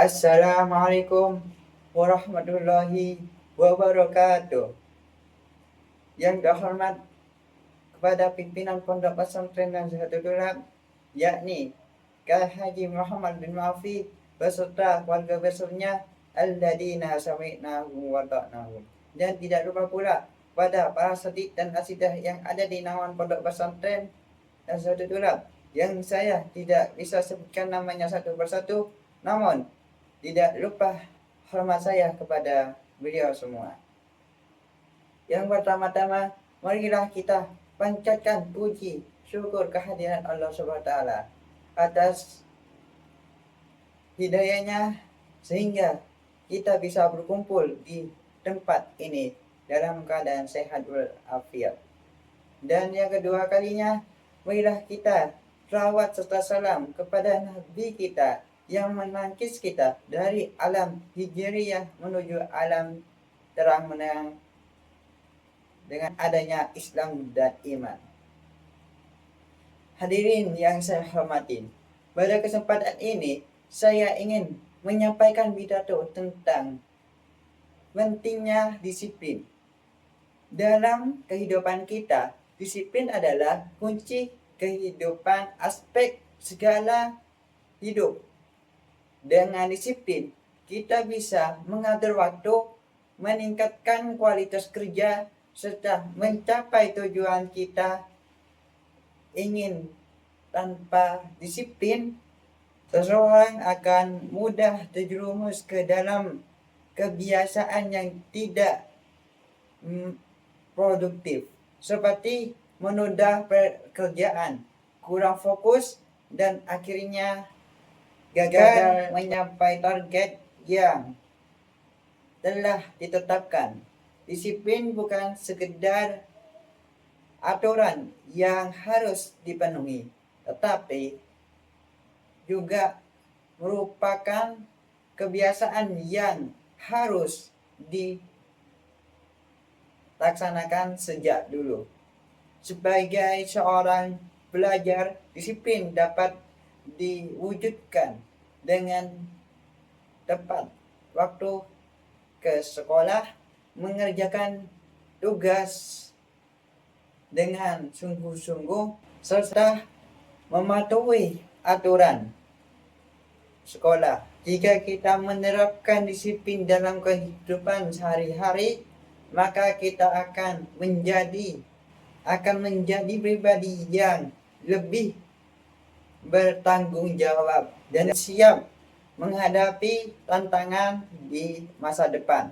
Assalamualaikum warahmatullahi wabarakatuh. Yang terhormat kepada pimpinan Pondok Pesantren Nazahatul Ulama, yakni Kyai Haji Muhammad bin Maafi beserta keluarga besarnya alladzina sami'nahu wa ta'nahu. Dan tidak lupa pula pada para asatidz dan asidah yang ada di naungan Pondok Pesantren Nazahatul Ulama yang saya tidak bisa sebutkan namanya satu persatu, namun tidak lupa hormat saya kepada beliau semua. Yang pertama-tama, marilah kita panjatkan puji syukur kehadiran Allah Subhanahu wa taala atas hidayahnya sehingga kita bisa berkumpul di tempat ini dalam keadaan sehat walafiat. Dan yang kedua kalinya, marilah kita rawat serta salam kepada Nabi kita yang menangkis kita dari alam hijriyah menuju alam terang menang dengan adanya Islam dan iman. Hadirin yang saya hormati, pada kesempatan ini saya ingin menyampaikan pidato tentang pentingnya disiplin. Dalam kehidupan kita, disiplin adalah kunci kehidupan aspek segala hidup. Dengan disiplin, kita bisa mengatur waktu, meningkatkan kualitas kerja, serta mencapai tujuan kita. Ingin tanpa disiplin, seseorang akan mudah terjerumus ke dalam kebiasaan yang tidak produktif, seperti menunda pekerjaan, kurang fokus, dan akhirnya gagal mencapai target yang telah ditetapkan. Disiplin bukan sekedar aturan yang harus dipenuhi, tetapi juga merupakan kebiasaan yang harus dilaksanakan sejak dulu. Sebagai seorang pelajar, disiplin dapat diwujudkan dengan tepat waktu ke sekolah, mengerjakan tugas dengan sungguh-sungguh, serta mematuhi aturan sekolah. Jika kita menerapkan disiplin dalam kehidupan sehari-hari, maka kita akan menjadi pribadi yang lebih bertanggung jawab dan siap menghadapi tantangan di masa depan.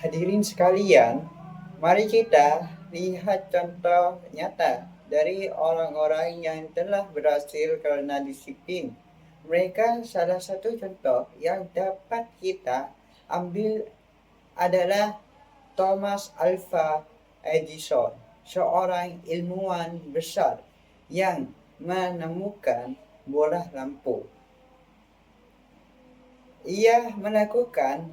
Hadirin sekalian, mari kita lihat contoh nyata dari orang-orang yang telah berhasil karena disiplin. Mereka salah satu contoh yang dapat kita ambil adalah Thomas Alva Edison, seorang ilmuwan besar yang menemukan bola lampu. Ia melakukan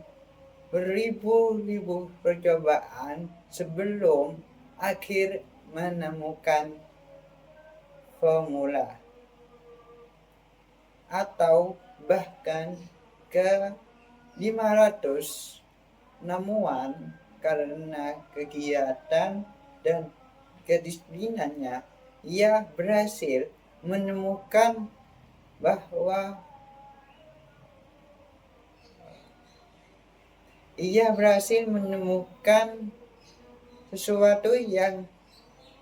beribu-ribu percobaan sebelum akhir menemukan formula atau bahkan ke 500. Namun karena kegiatan dan kedisiplinannya, ia berhasil menemukan sesuatu yang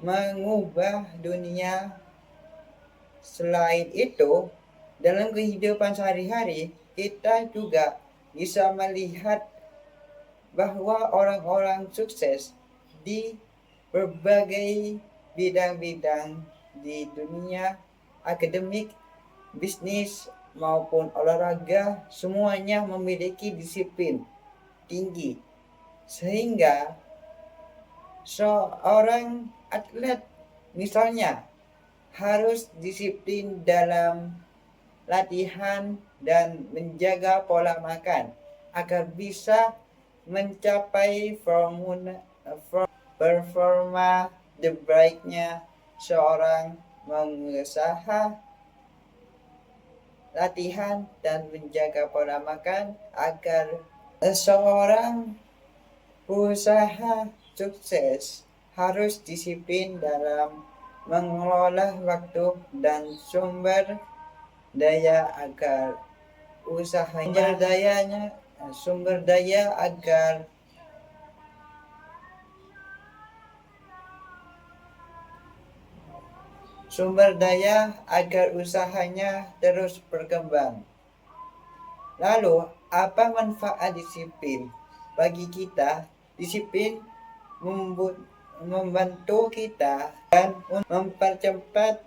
mengubah dunia. Selain itu, dalam kehidupan sehari-hari, kita juga bisa melihat bahwa orang-orang sukses di berbagai bidang-bidang di dunia akademik, bisnis, maupun olahraga, semuanya memiliki disiplin tinggi. Sehingga seorang atlet misalnya harus disiplin dalam latihan dan menjaga pola makan agar bisa mencapai performa terbaiknya seorang pengusaha. latihan dan menjaga pola makan agar seorang usaha sukses harus disiplin dalam mengelola waktu dan sumber daya agar usahanya terus berkembang. Lalu, apa manfaat disiplin bagi kita? Disiplin membantu kita dan mempercepat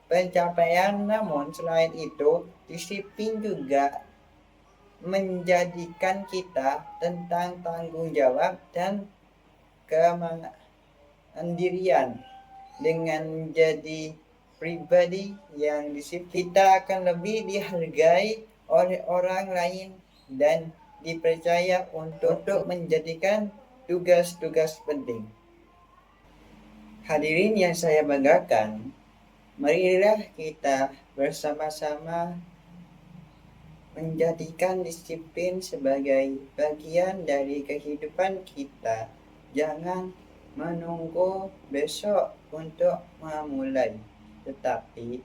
pencapaian. Namun selain itu, disiplin juga menjadikan kita tentang tanggung jawab dan kemandirian. Dengan menjadi pribadi yang disiplin, kita akan lebih dihargai oleh orang lain dan dipercaya untuk menjadikan tugas-tugas penting. Hadirin yang saya banggakan, marilah kita bersama-sama menjadikan disiplin sebagai bagian dari kehidupan kita. Jangan menunggu besok untuk memulai, tetapi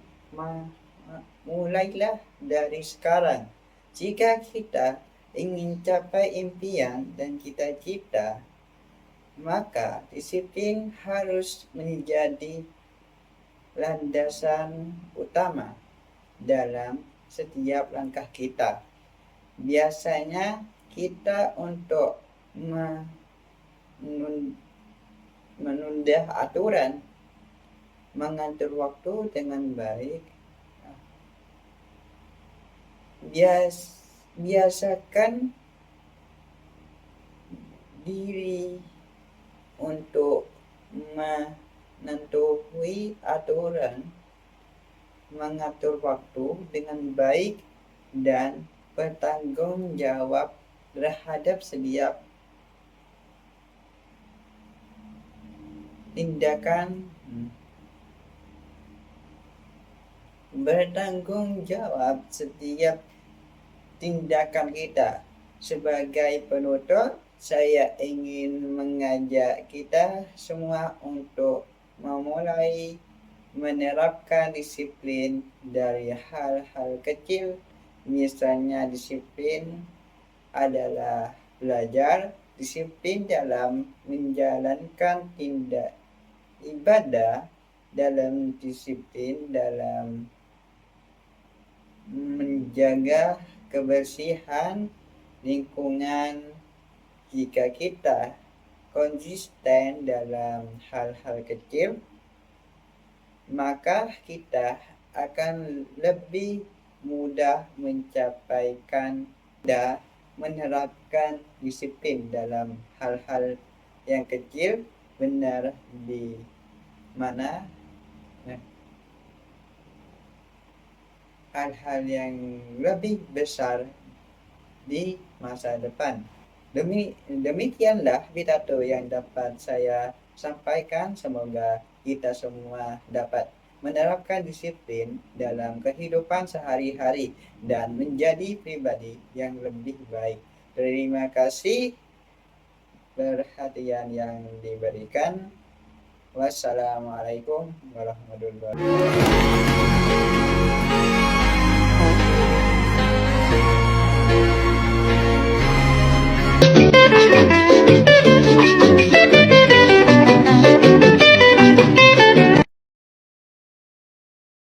mulailah dari sekarang. Jika kita ingin capai impian dan cita-cita, maka disiplin harus menjadi landasan utama dalam setiap langkah kita. Biasanya kita untuk menunda aturan, mengatur waktu dengan baik. Biasakan diri untuk menentuhi aturan, mengatur waktu dengan baik, dan bertanggung jawab terhadap setiap tindakan. Bertanggung jawab setiap tindakan kita. Sebagai penutup, saya ingin mengajak kita semua untuk memulai menerapkan disiplin dari hal-hal kecil. Misalnya, disiplin adalah belajar, disiplin dalam menjalankan tindak ibadah, dalam disiplin dalam menjaga kebersihan lingkungan. Jika kita konsisten dalam hal-hal kecil, maka kita akan lebih mudah menerapkan disiplin dalam hal-hal yang kecil, benar di mana hal-hal yang lebih besar di masa depan. Demikianlah pidato yang dapat saya sampaikan. Semoga kita semua dapat menerapkan disiplin dalam kehidupan sehari-hari dan menjadi pribadi yang lebih baik. Terima kasih perhatian yang diberikan. Wassalamualaikum warahmatullahi wabarakatuh.